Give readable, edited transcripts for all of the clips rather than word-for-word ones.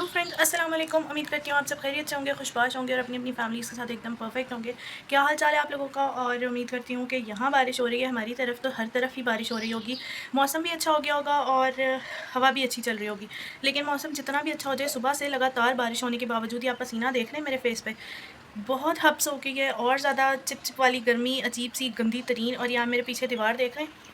Friends, अस्सलाम वालेकुम। उम्मीद करती हूँ आप सब खैरियत से होंगे, खुशबाश होंगे और अपनी अपनी फैमिलीज़ के साथ एकदम परफेक्ट होंगे। क्या हाल चाल है आप लोगों का? और उम्मीद करती हूँ कि यहाँ बारिश हो रही है, हमारी तरफ तो हर तरफ ही बारिश हो रही होगी। मौसम भी अच्छा हो गया होगा और हवा भी अच्छी चल रही होगी। लेकिन मौसम जितना भी अच्छा हो जाए, सुबह से लगातार बारिश होने के बावजूद ही आप पसीना देख रहे हैं मेरे फेस पे, बहुत हब्स हो गई है और ज़्यादा चिप चिप वाली गर्मी, अजीब सी गंदी तरीन। और यहाँ मेरे पीछे दीवार देख रहे हैं,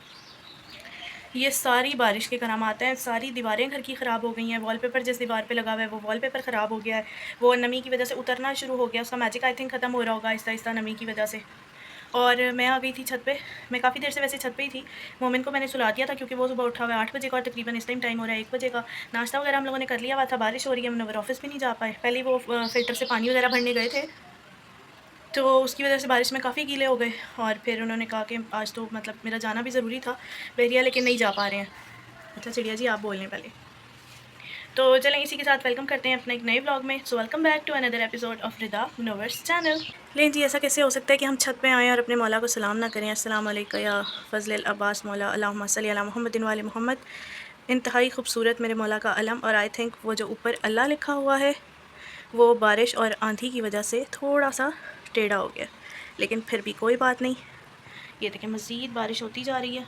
ये सारी बारिश के करामात हैं। सारी दीवारें घर की ख़राब हो गई हैं। वॉलपेपर जिस दीवार पे लगा हुआ है वो वॉलपेपर ख़राब हो गया है, वो नमी की वजह से उतरना शुरू हो गया। उसका मैजिक आई थिंक ख़त्म हो रहा होगा आहिस्ता आहिस्ता नमी की वजह से। और मैं आ गई थी छत पे। मैं काफ़ी देर से वैसे छत पे ही थी। मोमिन को मैंने सुला दिया था क्योंकि वो सुबह उठा हुआ है 8 बजे का और तकरीबन इस टाइम टाइम हो रहा है 1 बजे का। नाश्ता वगैरह हम लोगों ने कर लिया हुआ था। बारिश हो रही है, मुनव्वर ऑफिस भी नहीं जा पाए। पहले वो फ़िल्टर से पानी वगैरह भरने गए थे, तो उसकी वजह से बारिश में काफ़ी गीले हो गए। और फिर उन्होंने कहा कि आज तो मतलब मेरा जाना भी ज़रूरी था बहरिया, लेकिन नहीं जा पा रहे हैं। अच्छा चिड़िया जी, आप बोल लें पहले। तो चलें इसी के साथ वेलकम करते हैं अपने एक नए व्लॉग में। So welcome back to another episode of Rida Munawwar's channel. लें जी, ऐसा कैसे हो सकता है कि हम छत पे आएँ और अपने मौला को सलाम ना करें। अस्सलाम वालेकुम या फ़ज़ल अब्बास मौला, अल्लाहुम्मा सल्ली अला मुहम्मदिन व आले मोहम्मद। इंतहाई खूबसूरत मेरे मौला का अलम। और आई थिंक वो जो ऊपर अल्लाह लिखा हुआ है वो बारिश और आंधी की वजह से थोड़ा सा टेढ़ा हो गया, लेकिन फिर भी कोई बात नहीं। ये देखिए मज़ीद बारिश होती जा रही है,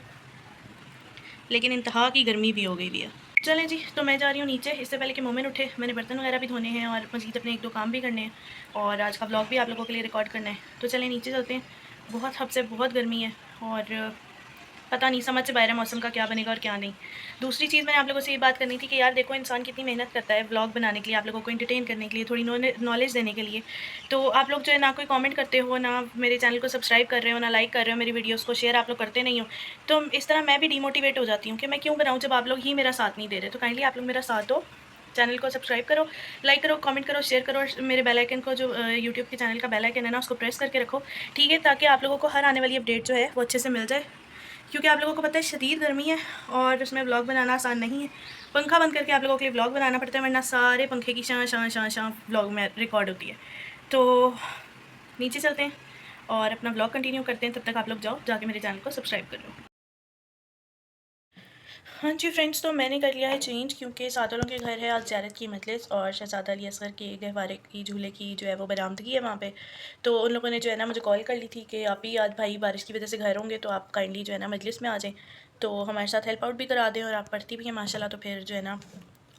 लेकिन इंतहा की गर्मी भी हो गई भी है। चलें जी, तो मैं जा रही हूँ नीचे। इससे पहले कि मोमिन उठे, मैंने बर्तन वगैरह भी धोने हैं और मज़ीद अपने 1-2 काम भी करने हैं और आज का व्लॉग भी आप लोगों के लिए रिकॉर्ड करना है। तो चलें नीचे चलते हैं। बहुत हद से बहुत गर्मी है और पता नहीं समझ से बाहर है मौसम का क्या बनेगा और क्या नहीं। दूसरी चीज़ मैंने आप लोगों से ये बात करनी थी कि यार देखो, इंसान कितनी मेहनत करता है व्लॉग बनाने के लिए, आप लोगों को एंटरटेन करने के लिए, थोड़ी नॉलेज देने के लिए। तो आप लोग जो है ना कोई कमेंट करते हो, ना मेरे चैनल को सब्सक्राइब कर रहे हो, ना लाइक कर रहे हो, मेरी वीडियोज़ को शेयर आप लोग करते नहीं हो। तो इस तरह मैं भी डिमोटिवेट हो जाती हूँ कि मैं क्यों बनाऊँ जब आप लोग ही मेरा साथ नहीं दे रहे। तो काइंडली आप लोग मेरा साथ दो, चैनल को सब्सक्राइब करो, लाइक करो, कमेंट करो, शेयर करो और मेरे बेल आइकन को जो यूट्यूब के चैनल का बेल आइकन है ना उसको प्रेस करके रखो, ठीक है, ताकि आप लोगों को हर आने वाली अपडेट जो है वो अच्छे से मिल जाए। क्योंकि आप लोगों को पता है शदीद गर्मी है और उसमें व्लॉग बनाना आसान नहीं है। पंखा बंद करके आप लोगों के लिए व्लॉग बनाना पड़ता है, वरना सारे पंखे की शां शां शां शां व्लॉग में रिकॉर्ड होती है। तो नीचे चलते हैं और अपना व्लॉग कंटिन्यू करते हैं। तब तक आप लोग जाओ, जाके मेरे चैनल को सब्सक्राइब कर लो। हाँ जी फ्रेंड्स, तो मैंने कर लिया है चेंज क्योंकि सादलों के घर है आज ज़ियारत की मजलिस और शहज़ादा अली असगर के गहवारे की झूले की जो है वो बरामदगी है वहाँ पे। तो उन लोगों ने जो है ना मुझे कॉल कर ली थी कि आप ही आज भाई बारिश की वजह से घर होंगे तो आप काइंडली जो है ना मजलिस में आ जाएँ, तो हमारे साथ हेल्प आउट भी करा दें और आप पढ़ती भी हैं माशाल्लाह, तो फिर जो है ना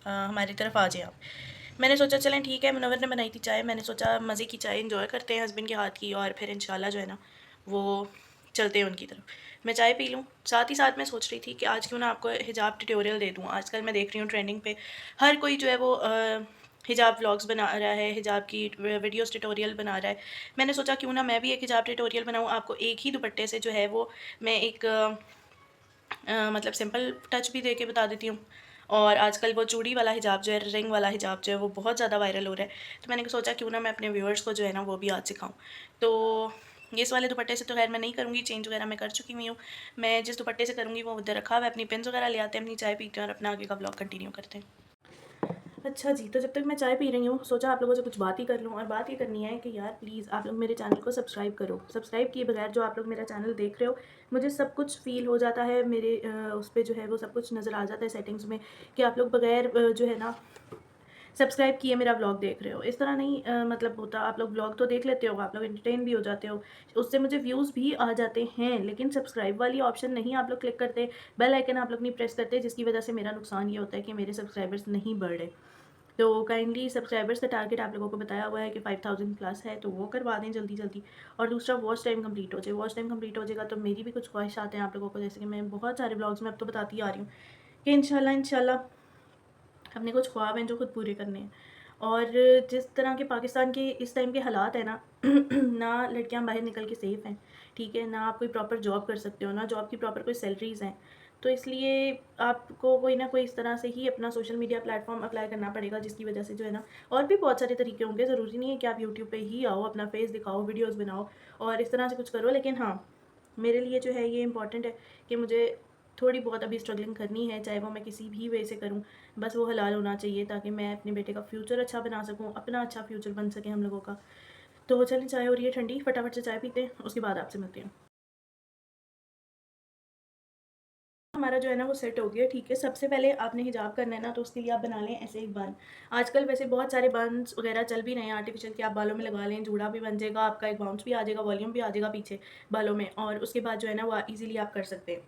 हमारी तरफ आ जाएँ आप। मैंने सोचा चलें ठीक है, मुनव्वर ने बनाई थी चाय, मैंने सोचा मज़े की चाय इंजॉय करते हैं हस्बैंड के हाथ की और फिर इंशाल्लाह जो है ना वो चलते हैं उनकी तरफ। मैं चाय पी लूँ, साथ ही साथ मैं सोच रही थी कि आज क्यों ना आपको हिजाब ट्यूटोरियल दे दूँ। आजकल मैं देख रही हूँ ट्रेंडिंग पे हर कोई जो है वो हिजाब व्लॉग्स बना रहा है, हिजाब की वीडियोस ट्यूटोरियल बना रहा है। मैंने सोचा क्यों ना मैं भी एक हिजाब ट्यूटोरियल बनाऊँ। आपको एक ही दुपट्टे से जो है वो मैं एक मतलब सिंपल टच भी दे के बता देती हूँ। और आजकल वो चूड़ी वाला हिजाब जो है, रिंग वाला हिजाब जो है वो बहुत ज़्यादा वायरल हो रहा है। तो मैंने सोचा क्यों ना मैं अपने व्यूअर्स को जो है ना वो भी आज सिखाऊँ। तो ये इस वाले दुपट्टे से तो खैर मैं नहीं करूँगी, चेंज वगैरह मैं कर चुकी हुई हूँ। मैं जिस दुपट्टे से करूँगी वो उधर रखा हुआ है। अपनी पिन्स वगैरह ले आते हैं, अपनी चाय पीते हैं और अपना आगे का ब्लॉग कंटिन्यू करते हैं। अच्छा जी, तो जब तक मैं चाय पी रही हूँ सोचा आप लोगों से कुछ बात ही कर लूँ। और बात ये करनी है कि यार प्लीज़ आप लोग मेरे चैनल को सब्सक्राइब करो। सब्सक्राइब किए बगैर जो आप लोग मेरा चैनल देख रहे हो, मुझे सब कुछ फ़ील हो जाता है, मेरे उस पे जो है वो सब कुछ नज़र आ जाता है सेटिंग्स में कि आप लोग बगैर जो है ना सब्सक्राइब किए मेरा व्लॉग देख रहे हो। इस तरह नहीं मतलब होता। आप लोग व्लॉग तो देख लेते हो, आप लोग एंटरटेन भी हो जाते हो, उससे मुझे व्यूज़ भी आ जाते हैं, लेकिन सब्सक्राइब वाली ऑप्शन नहीं आप लोग क्लिक करते, बेल आइकन आप लोग नहीं प्रेस करते, जिसकी वजह से मेरा नुकसान ये होता है कि मेरे सब्सक्राइबर्स नहीं बढ़ रहे। तो काइंडली सब्सक्राइबर्स का टारगेट आप लोगों को बताया हुआ है कि 5000 प्लस है, तो वो करवा दें जल्दी जल्दी। और दूसरा वॉच टाइम कंप्लीट हो जाए। वॉच टाइम कंप्लीट हो जाएगा तो मेरी भी कुछ ख्वाहिशात हैं आप लोगों को, जैसे कि मैं बहुत सारे ब्लॉग्स में अब तो बताती आ रही हूँ कि इंशाल्लाह अपने कुछ ख्वाब हैं जो खुद पूरे करने हैं। और जिस तरह के पाकिस्तान के इस टाइम के हालात हैं ना ना लड़कियां बाहर निकल के सेफ़ हैं, ठीक है, ना आप कोई प्रॉपर जॉब कर सकते हो, ना जॉब की प्रॉपर कोई सैलरीज़ हैं। तो इसलिए आपको कोई ना कोई इस तरह से ही अपना सोशल मीडिया प्लेटफॉर्म अप्लाई करना पड़ेगा, जिसकी वजह से जो है ना और भी बहुत सारे तरीके होंगे। ज़रूरी नहीं है कि आप यूट्यूब पे ही आओ, अपना फेस दिखाओ, वीडियोज़ बनाओ और इस तरह से कुछ करो। लेकिन हाँ, मेरे लिए जो है ये इम्पॉर्टेंट है कि मुझे थोड़ी बहुत अभी स्ट्रगलिंग करनी है, चाहे वो मैं किसी भी वे से करूँ, बस वो हलाल होना चाहिए ताकि मैं अपने बेटे का फ्यूचर अच्छा बना सकूँ, अपना अच्छा फ्यूचर बन सके हम लोगों का। तो चलें, चाय हो रही है ठंडी, फटाफट से चाय पीते हैं, उसके बाद आपसे मिलते हैं। हमारा हमारा जो है ना वो सेट हो गया। ठीक है, सबसे पहले आपने हिजाब करना है ना, तो उसके लिए आप बना लें ऐसे एक बन। आजकल वैसे बहुत सारे बन्स वगैरह चल भी रहे हैं आर्टिफिशियल, कि आप बालों में लगा लें, जूड़ा भी बन जाएगा आपका, एक बाउंस भी आ जाएगा, वॉल्यूम भी आ जाएगा पीछे बालों में, और उसके बाद जो है ना वो ईजिली आप कर सकते हैं।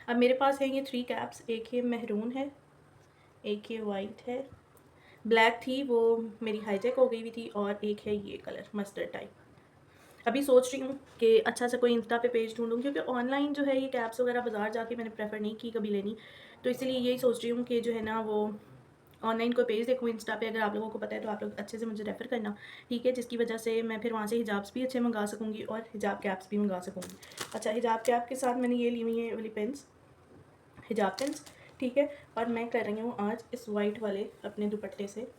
अब मेरे पास है ये 3 कैप्स, एक ये मेहरून है, एक ये वाइट है, ब्लैक थी वो मेरी हाईजैक हो गई हुई थी, और एक है ये कलर मस्टर्ड टाइप। अभी सोच रही हूँ कि अच्छा सा कोई इंस्टा पे पेज ढूंढूँ, क्योंकि ऑनलाइन जो है ये कैप्स वगैरह बाज़ार जाके मैंने प्रेफर नहीं की कभी लेनी, तो इसलिए यही सोच रही हूँ कि जो है ना वो ऑनलाइन कोई पेज देखूँ इंस्टा पे। अगर आप लोगों को पता है तो आप लोग अच्छे से मुझे रेफ़र करना, ठीक है, जिसकी वजह से मैं फिर वहाँ से हिजाब्स भी अच्छे मंगा सकूँगी और हिजाब कैप्स भी मंगा सकूँगी। अच्छा, हिजाब कैप के साथ मैंने ये ली हुई है वाली पेंस, हिजाब पेंस, ठीक है। और मैं कर रही हूँ आज इस वाइट वाले अपने दुपट्टे से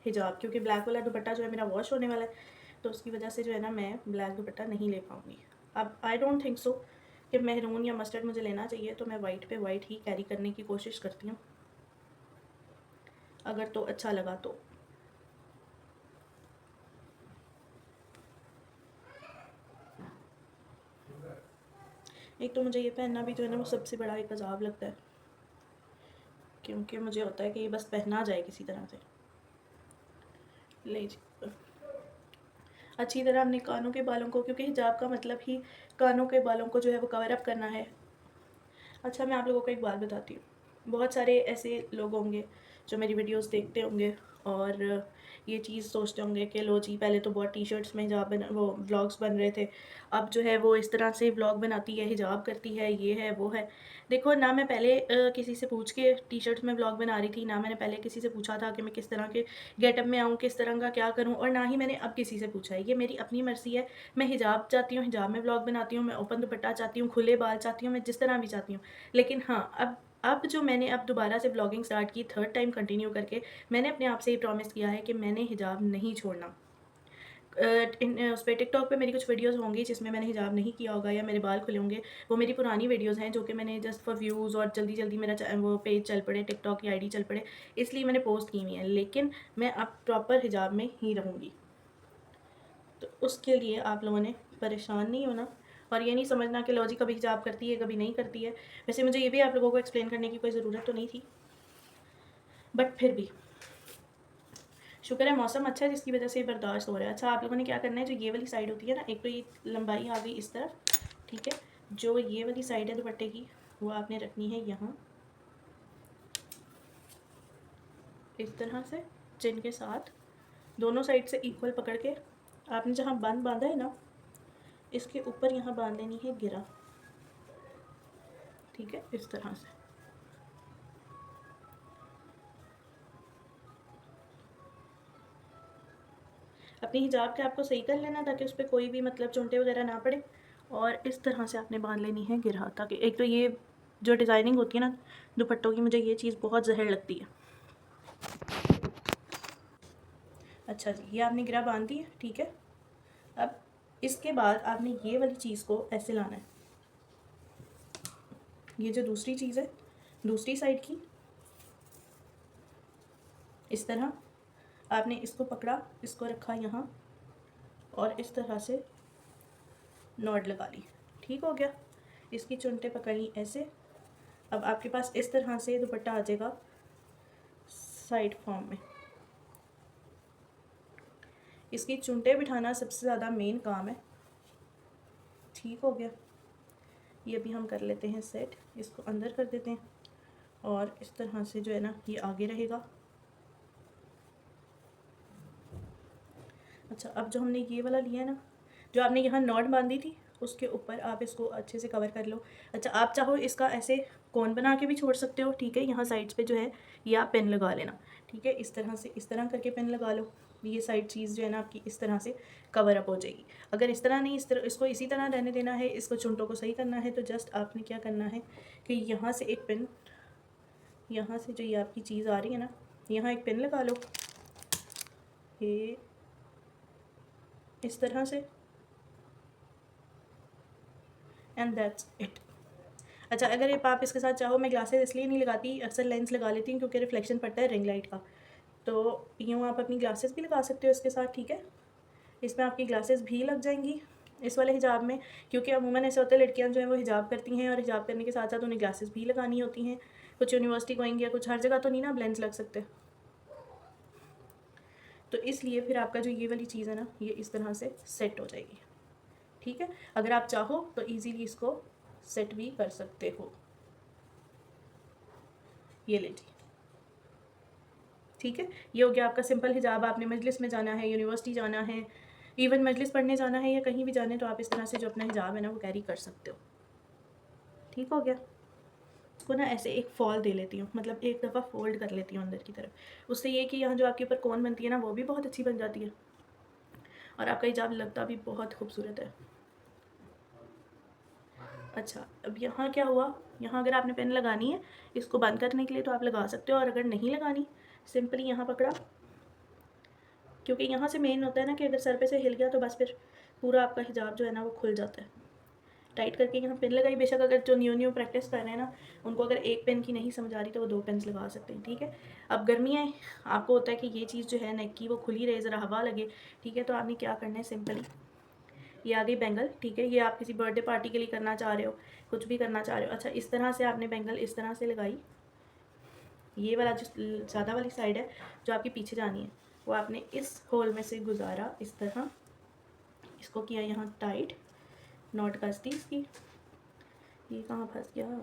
हिजाब, क्योंकि ब्लैक वाला दुपट्टा जो है मेरा वॉश होने वाला है, तो उसकी वजह से जो है ना मैं ब्लैक दुपट्टा नहीं ले पाऊँगी। अब आई डोंट थिंक सो कि मेहरून या मस्टर्ड मुझे लेना चाहिए, तो मैं वाइट पे वाइट ही कैरी करने की कोशिश करती हूँ, अगर तो अच्छा लगा तो। एक तो मुझे ये पहनना भी जो है ना वो सबसे बड़ा एक अजाब लगता है, क्योंकि मुझे होता है कि ये बस पहना जाए किसी तरह से। ले जी, अच्छी तरह अपने कानों के बालों को, क्योंकि हिजाब का मतलब ही कानों के बालों को जो है वो कवर अप करना है। अच्छा, मैं आप लोगों को एक बात बताती हूँ, बहुत सारे ऐसे लोग होंगे जो मेरी वीडियोस देखते होंगे और ये चीज़ सोचते होंगे कि लो जी, पहले तो बहुत टी शर्ट्स में हिजाब बना, वो व्लॉग्स बन रहे थे, अब जो है वो इस तरह से व्लॉग बनाती है, हिजाब करती है, ये है वो है। देखो ना, मैं पहले किसी से पूछ के टी शर्ट्स में व्लॉग बना रही थी, ना मैंने पहले किसी से पूछा था कि मैं किस तरह के गेटअप में आऊँ, किस तरह का क्या करूँ, और ना ही मैंने अब किसी से पूछा है। ये मेरी अपनी मर्ज़ी है, मैं हिजाब चाहती हूँ, हिजाब में व्लॉग बनाती हूँ, मैं ओपन दुपट्टा चाहती हूँ, खुले बाल चाहती हूँ, मैं जिस तरह भी चाहती हूँ। लेकिन हाँ, अब जो मैंने अब दोबारा से व्लॉगिंग स्टार्ट की, थर्ड टाइम कंटिन्यू करके, मैंने अपने आप से ये प्रॉमिस किया है कि मैंने हिजाब नहीं छोड़ना। उस पे टिकटॉक पे मेरी कुछ वीडियोस होंगी जिसमें मैंने हिजाब नहीं किया होगा या मेरे बाल खुले होंगे, वो मेरी पुरानी वीडियोस हैं जो कि मैंने जस्ट फॉर व्यूज़ और जल्दी जल्दी मेरा वो पेज चल पड़े, टिकटॉक की आईडी चल पड़े, इसलिए मैंने पोस्ट की हुई है। लेकिन मैं अब प्रॉपर हिजाब में ही रहूँगी, तो उसके लिए आप लोगों ने परेशान नहीं होना, और ये नहीं समझना कि लो जी कभी हिजाब करती है कभी नहीं करती है। वैसे मुझे ये भी आप लोगों को एक्सप्लेन करने की कोई ज़रूरत तो नहीं थी, बट फिर भी शुक्र है मौसम अच्छा है जिसकी वजह से बर्दाश्त हो रहा है। अच्छा, आप लोगों ने क्या करना है, जो ये वाली साइड होती है ना, एक तो ये लंबाई आ गई इस तरफ, ठीक है, जो ये वाली साइड है दुपट्टे की वो आपने रखनी है यहाँ इस तरह से, चिन के साथ दोनों साइड से इक्वल पकड़ के आपने जहाँ बंद बांधा है ना, इसके ऊपर यहाँ बांध लेनी है गिरा, ठीक है, इस तरह से। अपनी हिजाब के आपको सही कर लेना ताकि उस पर कोई भी मतलब चुंटे वगैरह ना पड़े, और इस तरह से आपने बांध लेनी है गिरा, ताकि एक तो ये जो डिज़ाइनिंग होती है ना दुपट्टों की, मुझे ये चीज़ बहुत जहर लगती है। अच्छा जी, ये आपने गिरा बांध दी है, ठीक है। अब इसके बाद आपने ये वाली चीज़ को ऐसे लाना है, ये जो दूसरी चीज़ है दूसरी साइड की, इस तरह आपने इसको पकड़ा, इसको रखा यहाँ, और इस तरह से नॉट लगा ली, ठीक हो गया। इसकी चुनटे पकड़ ली ऐसे। अब आपके पास इस तरह से दुपट्टा आ जाएगा साइड फॉर्म में। इसकी चुनटे बिठाना सबसे ज़्यादा मेन काम है, ठीक हो गया। ये भी हम कर लेते हैं सेट, इसको अंदर कर देते हैं, और इस तरह से जो है ना ये आगे रहेगा। अच्छा, अब जो हमने ये वाला लिया है ना, जो आपने यहाँ नॉट बांधी थी, उसके ऊपर आप इसको अच्छे से कवर कर लो। अच्छा, आप चाहो इसका ऐसे कोन बना के भी छोड़ सकते हो, ठीक है, यहाँ साइड्स पे जो है ये आप पेन लगा लेना, ठीक है, इस तरह से, इस तरह करके पेन लगा लो। ये साइड चीज़ जो है ना आपकी इस तरह से कवर अप हो जाएगी। अगर इस तरह नहीं, इस तरह इसको इसी तरह रहने देना है, इसको चुंटों को सही करना है, तो जस्ट आपने क्या करना है कि यहाँ से एक पेन, यहाँ से जो ये आपकी चीज़ आ रही है ना, यहाँ एक पेन लगा लो, ये इस तरह से, एंड दैट्स इट। अच्छा, अगर ये आप इसके साथ चाहो, मैं ग्लासेस इसलिए नहीं लगाती, अक्सर लेंस लगा लेती हूँ क्योंकि रिफ्लेक्शन पड़ता है रिंग लाइट का, तो यूँ आप अपनी ग्लासेस भी लगा सकते हो इसके साथ, ठीक है। इसमें आपकी ग्लासेस भी लग जाएंगी इस वाले हिजाब में, क्योंकि अमूमन ऐसा होता है लड़कियां जो है वो हिजाब करती हैं और हिजाब करने के साथ साथ उन्हें ग्लासेस भी लगानी होती हैं। कुछ यूनिवर्सिटी गोइंग या कुछ हर जगह तो नहीं ना लेंस लग सकते, तो इसलिए फिर आपका जो ये वाली चीज़ है ना ये इस तरह से सेट हो जाएगी। ठीक है, अगर आप चाहो तो ईजीली इसको सेट भी कर सकते हो। ये लीजिए, ठीक है, ये हो गया आपका सिंपल हिजाब। आपने मजलिस में जाना है, यूनिवर्सिटी जाना है, इवन मजलिस पढ़ने जाना है या कहीं भी जाना है, तो आप इस तरह से जो अपना हिजाब है ना वो कैरी कर सकते हो। ठीक हो गया। इसको ना ऐसे एक फॉल दे लेती हूँ, मतलब एक दफ़ा फोल्ड कर लेती हूँ अंदर की तरफ। उससे ये कि यहाँ जो आपके ऊपर कोन बनती है ना वो भी बहुत अच्छी बन जाती है और आपका हिजाब लगता भी बहुत खूबसूरत है। अच्छा, अब यहाँ क्या हुआ, यहाँ अगर आपने पेन लगानी है इसको बंद करने के लिए तो आप लगा सकते हो, और अगर नहीं लगानी सिंपली यहाँ पकड़ा, क्योंकि यहाँ से मेन होता है ना कि अगर सर पे से हिल गया तो बस फिर पूरा आपका हिजाब जो है ना वो खुल जाता है। टाइट करके यहाँ पेन लगाई। बेशक अगर जो न्यू प्रैक्टिस कर रहे हैं ना उनको अगर एक पेन की नहीं समझ आ रही तो वो 2 पेन्स लगा सकते हैं। ठीक है, अब गर्मियाँ आपको होता है कि ये चीज़ जो है नेक की वो खुली रहे, ज़रा हवा लगे। ठीक है, तो आपने क्या करना है, सिंपली ये आ गई बैंगल। ठीक है, ये आप किसी बर्थडे पार्टी के लिए करना चाह रहे हो, कुछ भी करना चाह रहे हो। अच्छा, इस तरह से आपने बैंगल इस तरह से लगाई। ये वाला जो ज़्यादा वाली साइड है जो आपके पीछे जानी है वो आपने इस होल में से गुजारा, इस तरह इसको किया यहाँ टाइट, नॉट कस दी इसकी। ये कहाँ फंस गया,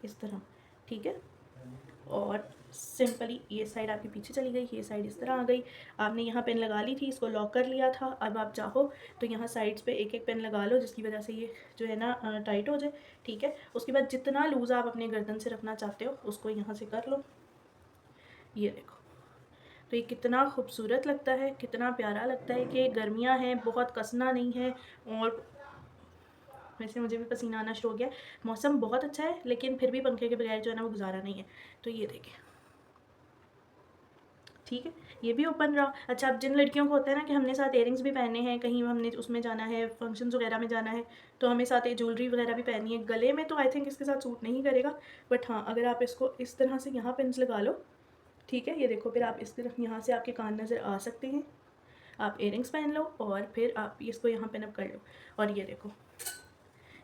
इस तरह। ठीक है, और सिंपली ये साइड आपके पीछे चली गई, ये साइड इस तरह आ गई। आपने यहाँ पेन लगा ली थी, इसको लॉक कर लिया था। अब आप चाहो तो यहाँ साइड्स पे एक एक पेन लगा लो जिसकी वजह से ये जो है ना टाइट हो जाए। ठीक है, उसके बाद जितना लूज़ आप अपने गर्दन से रखना चाहते हो उसको यहाँ से कर लो। ये देखो, तो ये कितना खूबसूरत लगता है, कितना प्यारा लगता है कि गर्मियाँ हैं, बहुत कसना नहीं है। और वैसे मुझे भी पसीना आना शुरू हो गया, मौसम बहुत अच्छा है लेकिन फिर भी पंखे के बगैर जो है ना वो गुजारा नहीं है। तो ये देखिए, ठीक है, ये भी ओपन रहा। अच्छा, अब जिन लड़कियों को होता है ना कि हमने साथ इयरिंग्स भी पहने हैं, कहीं हमने उसमें जाना है, फंक्शंस वगैरह में जाना है, तो हमें साथ ये ज्वेलरी वगैरह भी पहनी है। गले में तो आई थिंक इसके साथ सूट नहीं करेगा, बट हाँ अगर आप इसको इस तरह से यहाँ पिन्स लगा लो। ठीक है, ये देखो, फिर आप इस तरफ यहाँ से आपके कान नज़र आ सकते हैं। आप इयरिंग्स पहन लो और फिर आप इसको यहाँ पिन अप कर लो। और ये देखो,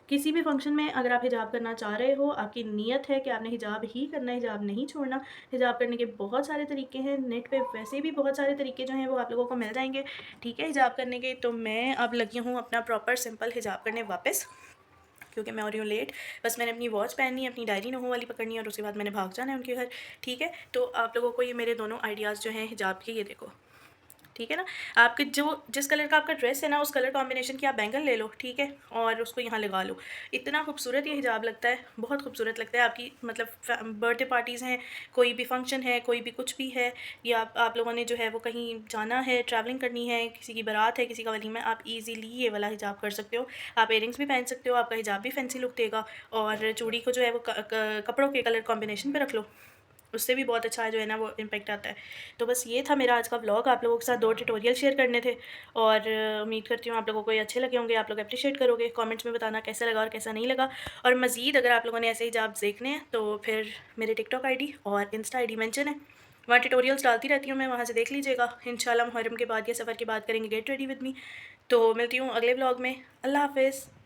किसी भी फंक्शन में अगर आप हिजाब करना चाह रहे हो, आपकी नीयत है कि आपने हिजाब ही करना है, हिजाब नहीं छोड़ना। हिजाब करने के बहुत सारे तरीके हैं, नेट पे वैसे भी बहुत सारे तरीके जो हैं वो आप लोगों को मिल जाएंगे। ठीक है, हिजाब करने के। तो मैं अब लगी हूँ अपना प्रॉपर सिंपल हिजाब करने वापस, क्योंकि मैं हो रही हूँ लेट। बस मैंने अपनी वॉच पहननी है, अपनी डायरी नोहो वाली पकड़नी है और उसके बाद मैंने भाग जाना है उनके घर। ठीक है, तो आप लोगों को ये मेरे दोनों आइडियाज़ जो हैं हिजाब के, ये देखो, ठीक है ना। आपके जो जिस कलर का आपका ड्रेस है ना उस कलर कॉम्बिनेशन की आप बैंगल ले लो। ठीक है, और उसको यहाँ लगा लो। इतना खूबसूरत ये हिजाब लगता है, बहुत खूबसूरत लगता है। आपकी मतलब बर्थडे पार्टीज़ हैं, कोई भी फंक्शन है, कोई भी कुछ भी है, या आप लोगों ने जो है वो कहीं जाना है, ट्रैवलिंग करनी है, किसी की बारात है, किसी का वलीमा, आप ईज़िली ये वाला हिजाब कर सकते हो। आप इयरिंग्स भी पहन सकते हो, आपका हिजाब भी फैंसी लुक देगा, और चूड़ी को जो है वो कपड़ों के कलर कॉम्बिनेशन पे रख लो, उससे भी बहुत अच्छा जो है ना वो इम्पैक्ट आता है। तो बस ये था मेरा आज का व्लॉग, आप लोगों के साथ 2 ट्यूटोरियल शेयर करने थे, और उम्मीद करती हूँ आप लोगों को ये अच्छे लगे होंगे, आप लोग अप्रिशिएट करोगे। कमेंट्स में बताना कैसा लगा और कैसा नहीं लगा। और मज़ीद अगर आप लोगों ने ऐसे हिजाब देखने हैं तो फिर मेरे टिकटॉक आईडी और इंस्टा आईडी मेंशन है, वहाँ ट्यूटोरियल्स डालती रहती हूँ मैं, वहाँ से देख लीजिएगा। इंशाल्लाह मुहर्रम के बाद या सफ़र के बाद करेंगे गेट रेडी विद मी। तो मिलती हूँ अगले व्लॉग में। अल्लाह हाफ़िज़।